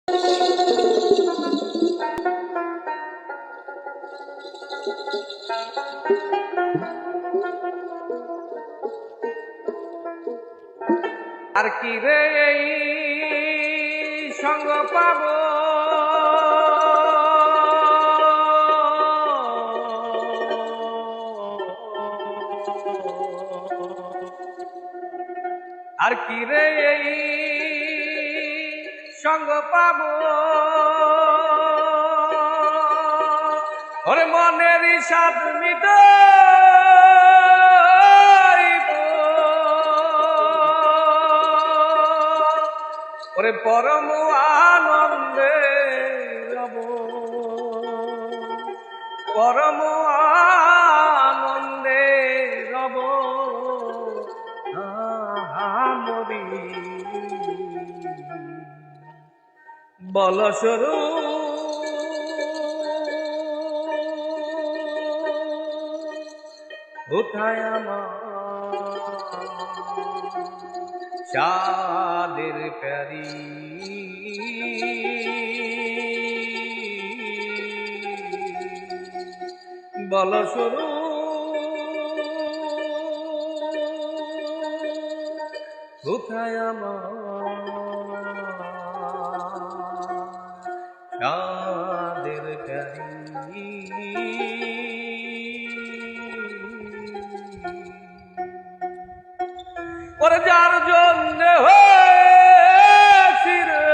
আর কি রে এই সঙ্গ পাব, আর কি রে এই সঙ্গ পাব, ওরে মনের সাথ মিটো ওরে পরম আনন্দে রব, পরম আনন্দে রব আমরি বলস্বরূপ কোথায় আমার চাঁদের প্যারি, বলস্বরূপ কোথায় আমার চাঁদের প্যারি। ওরে যার জন্য হয়েছি রে,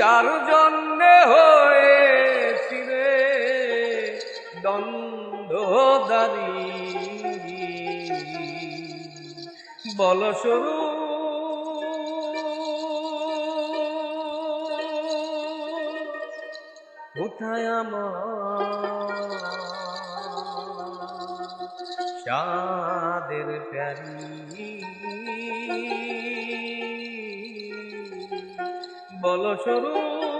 যার জন্য হয়েছি রে দ্বন্দ্বদারি, বলস্বরূপ কোথায় আমার চাঁদের প্যারি, বলস্বরূপ